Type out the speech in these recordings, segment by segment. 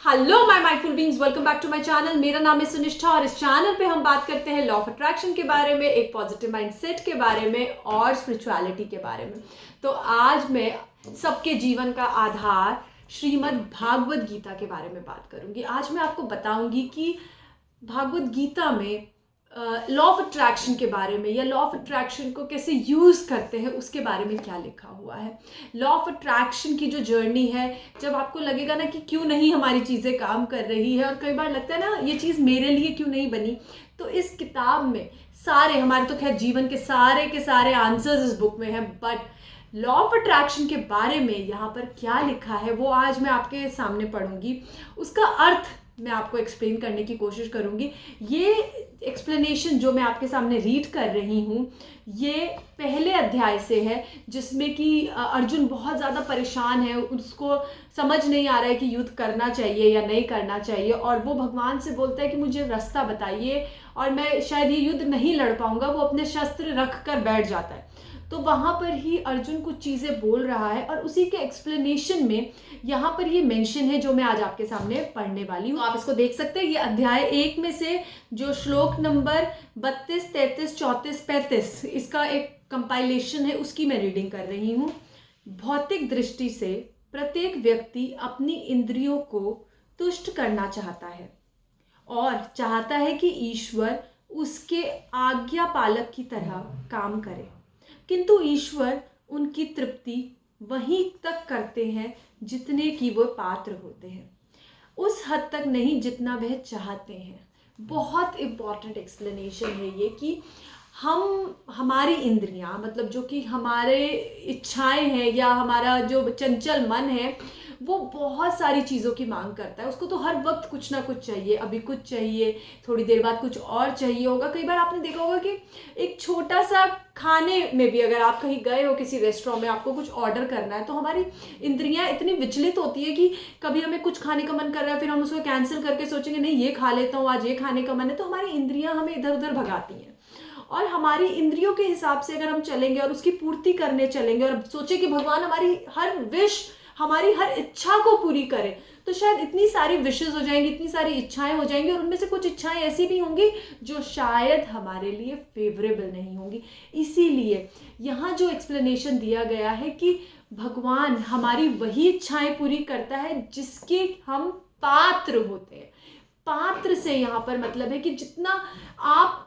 Hello my mindful beings, welcome back to my channel. मेरा नाम है सुनिष्ठा और इस चैनल पे हम बात करते हैं लॉ ऑफ अट्रैक्शन के बारे में, एक पॉजिटिव माइंडसेट के बारे में और स्पिरिचुअलिटी के बारे में। तो आज मैं सबके जीवन का आधार श्रीमद् भागवत गीता के बारे में बात करूंगी। आज मैं आपको बताऊंगी कि भागवत गीता में लॉ ऑफ अट्रैक्शन के बारे में या लॉ ऑफ अट्रैक्शन को कैसे यूज़ करते हैं उसके बारे में क्या लिखा हुआ है। लॉ ऑफ अट्रैक्शन की जो जर्नी है, जब आपको लगेगा ना कि क्यों नहीं हमारी चीज़ें काम कर रही है और कई बार लगता है ना ये चीज़ मेरे लिए क्यों नहीं बनी, तो इस किताब में सारे हमारे तो खैर जीवन के सारे आंसर्स इस बुक में हैं, बट लॉ ऑफ अट्रैक्शन के बारे में यहाँ पर क्या लिखा है वो आज मैं आपके सामने पढ़ूंगी। उसका अर्थ मैं आपको एक्सप्लेन करने की कोशिश करूंगी। ये एक्सप्लेनेशन जो मैं आपके सामने रीड कर रही हूँ ये पहले अध्याय से है, जिसमें कि अर्जुन बहुत ज़्यादा परेशान है, उसको समझ नहीं आ रहा है कि युद्ध करना चाहिए या नहीं करना चाहिए, और वो भगवान से बोलता है कि मुझे रास्ता बताइए और मैं शायद ये युद्ध नहीं लड़ पाऊंगा। वो अपने शस्त्र रख कर बैठ जाता है। तो वहाँ पर ही अर्जुन कुछ चीज़ें बोल रहा है और उसी के एक्सप्लेनेशन में यहाँ पर ये मेंशन है जो मैं आज आपके सामने पढ़ने वाली हूँ। तो आप इसको देख सकते हैं। ये अध्याय 1 में से जो श्लोक नंबर 32, 33, 34, 35 इसका एक कंपाइलेशन है, उसकी मैं रीडिंग कर रही हूँ। भौतिक दृष्टि से प्रत्येक व्यक्ति अपनी इंद्रियों को तुष्ट करना चाहता है और चाहता है कि ईश्वर उसके आज्ञा पालक की तरह काम करे, किंतु ईश्वर उनकी तृप्ति वहीं तक करते हैं जितने की वो पात्र होते हैं, उस हद तक नहीं जितना वह चाहते हैं। बहुत इम्पॉर्टेंट एक्सप्लेनेशन है ये कि हमारी इंद्रियां, मतलब जो कि हमारे इच्छाएं हैं या हमारा जो चंचल मन है, वो बहुत सारी चीज़ों की मांग करता है। उसको तो हर वक्त कुछ ना कुछ चाहिए, अभी कुछ चाहिए, थोड़ी देर बाद कुछ और चाहिए होगा। कई बार आपने देखा होगा कि एक छोटा सा खाने में भी अगर आप कहीं गए हो किसी रेस्टोरेंट में, आपको कुछ ऑर्डर करना है, तो हमारी इंद्रियां इतनी विचलित होती है कि कभी हमें कुछ खाने का मन कर रहा है, फिर हम उसको कैंसिल करके सोचेंगे नहीं ये खा लेता हूँ, आज ये खाने का मन है, तो हमारी इंद्रियां हमें इधर उधर भगाती हैं। और हमारी इंद्रियों के हिसाब से अगर हम चलेंगे और उसकी पूर्ति करने चलेंगे और सोचे कि भगवान हमारी हर विश, हमारी हर इच्छा को पूरी करे, तो शायद इतनी सारी विशेस हो जाएंगी, इतनी सारी इच्छाएं हो जाएंगी, और उनमें से कुछ इच्छाएं ऐसी भी होंगी जो शायद हमारे लिए फेवरेबल नहीं होंगी। इसीलिए यहाँ जो एक्सप्लेनेशन दिया गया है कि भगवान हमारी वही इच्छाएं पूरी करता है जिसके हम पात्र होते हैं। पात्र से यहाँ पर मतलब है कि जितना आप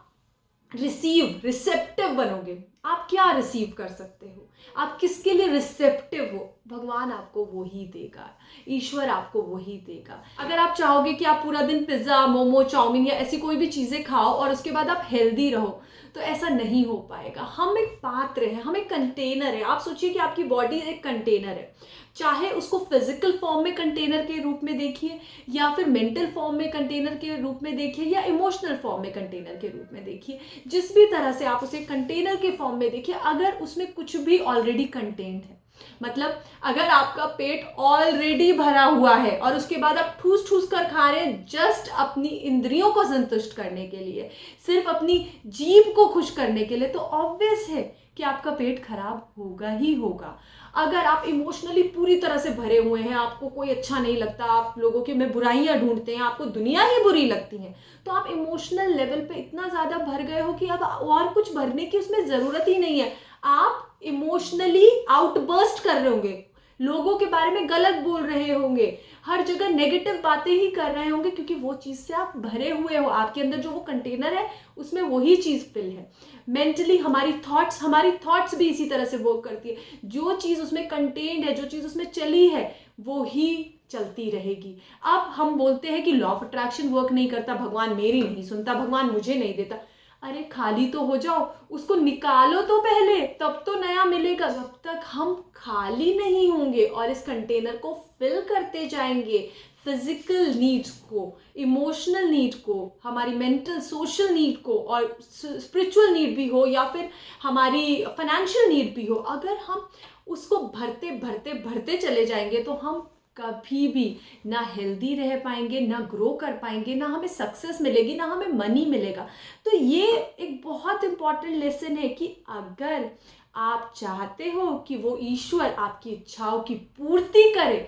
रिसेप्टिव बनोगे, आप क्या रिसीव कर सकते हो, आप किसके लिए रिसेप्टिव हो, भगवान आपको वो ही देगा, ईश्वर आपको वही देगा। अगर आप चाहोगे कि आप पूरा दिन पिज्ज़ा, मोमो, चाउमीन या ऐसी कोई भी चीज़ें खाओ और उसके बाद आप हेल्दी रहो, तो ऐसा नहीं हो पाएगा। हम एक पात्र हैं, हम एक कंटेनर है। आप सोचिए कि आपकी बॉडी एक कंटेनर है, चाहे उसको फिजिकल फॉर्म में कंटेनर के रूप में देखिए, या फिर मेंटल फॉर्म में कंटेनर के रूप में देखिए, या इमोशनल फॉर्म में कंटेनर के रूप में देखिए। जिस भी तरह से आप उसे कंटेनर के फॉर्म में देखिए, अगर उसमें कुछ भी ऑलरेडी कंटेंट है, मतलब अगर आपका पेट ऑलरेडी भरा हुआ है और उसके बाद आप ठूस ठूस कर खा रहे हैं जस्ट अपनी इंद्रियों को संतुष्ट करने के लिए, सिर्फ अपनी जीभ को खुश करने के लिए, तो ऑब्वियस है कि आपका पेट खराब होगा ही होगा। अगर आप इमोशनली पूरी तरह से भरे हुए हैं, आपको कोई अच्छा नहीं लगता, आप लोगों के में बुराइयां ढूंढते हैं, आपको दुनिया ही बुरी लगती है, तो आप इमोशनल लेवल पे इतना ज़्यादा भर गए हो कि अब और कुछ भरने की उसमें ज़रूरत ही नहीं है। आप इमोशनली आउटबर्स्ट कर रहे होंगे, लोगों के बारे में गलत बोल रहे होंगे, हर जगह नेगेटिव बातें ही कर रहे होंगे, क्योंकि वो चीज़ से आप भरे हुए हो। आपके अंदर जो वो कंटेनर है उसमें वही चीज़ फिल है। मेंटली हमारी थॉट्स भी इसी तरह से वर्क करती है। जो चीज़ उसमें कंटेन्ड है, जो चीज़ उसमें चली है, वो ही चलती रहेगी। अब हम बोलते हैं कि लॉ ऑफ अट्रैक्शन वर्क नहीं करता, भगवान मेरी नहीं सुनता, भगवान मुझे नहीं देता। अरे खाली तो हो जाओ, उसको निकालो तो पहले, तब तो नया मिलेगा। जब तक हम खाली नहीं होंगे और इस कंटेनर को फिल करते जाएंगे, फिजिकल नीड्स को, इमोशनल नीड को, हमारी मेंटल सोशल नीड को, और स्पिरिचुअल नीड भी हो या फिर हमारी फाइनेंशियल नीड भी हो, अगर हम उसको भरते भरते भरते चले जाएंगे तो हम कभी भी ना हेल्दी रह पाएंगे, ना ग्रो कर पाएंगे, ना हमें सक्सेस मिलेगी, ना हमें मनी मिलेगा। तो ये एक बहुत इंपॉर्टेंट लेसन है कि अगर आप चाहते हो कि वो ईश्वर आपकी इच्छाओं की पूर्ति करे,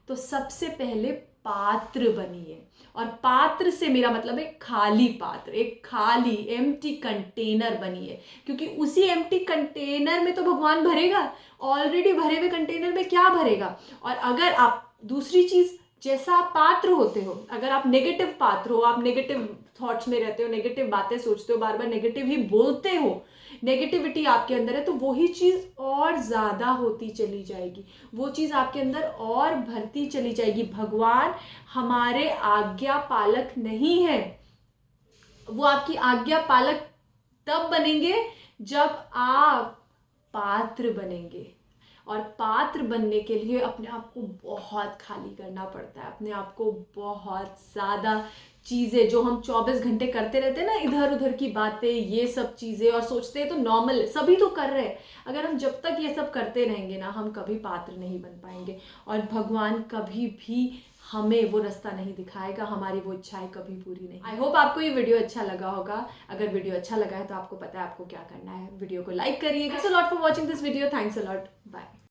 तो सबसे पहले पात्र बनिए। और पात्र से मेरा मतलब है खाली पात्र, एक खाली एम्प्टी कंटेनर बनिए, क्योंकि उसी एम्प्टी कंटेनर में तो भगवान भरेगा। ऑलरेडी भरे हुए कंटेनर में क्या भरेगा? और अगर आप दूसरी चीज, जैसा आप पात्र होते हो, अगर आप नेगेटिव पात्र हो, आप नेगेटिव थॉट्स में रहते हो, नेगेटिव बातें सोचते हो, बार बार नेगेटिव ही बोलते हो, नेगेटिविटी आपके अंदर है, तो वही चीज और ज्यादा होती चली जाएगी, वो चीज आपके अंदर और भरती चली जाएगी। भगवान हमारे आज्ञा पालक नहीं है, वो आपकी आज्ञा पालक तब बनेंगे जब आप पात्र बनेंगे। और पात्र बनने के लिए अपने आप को बहुत खाली करना पड़ता है, अपने आप को बहुत ज़्यादा चीज़ें जो हम 24 घंटे करते रहते हैं ना, इधर उधर की बातें, ये सब चीज़ें, और सोचते हैं तो नॉर्मल है, सभी तो कर रहे हैं। अगर हम जब तक ये सब करते रहेंगे ना, हम कभी पात्र नहीं बन पाएंगे, और भगवान कभी भी हमें वो रास्ता नहीं दिखाएगा, हमारी वो इच्छाएं कभी पूरी नहीं। आई होप आपको ये वीडियो अच्छा लगा होगा। अगर वीडियो अच्छा लगा है तो आपको पता है आपको क्या करना है, वीडियो को लाइक करिए। Thanks a lot for watching this video. Thanks a lot, bye.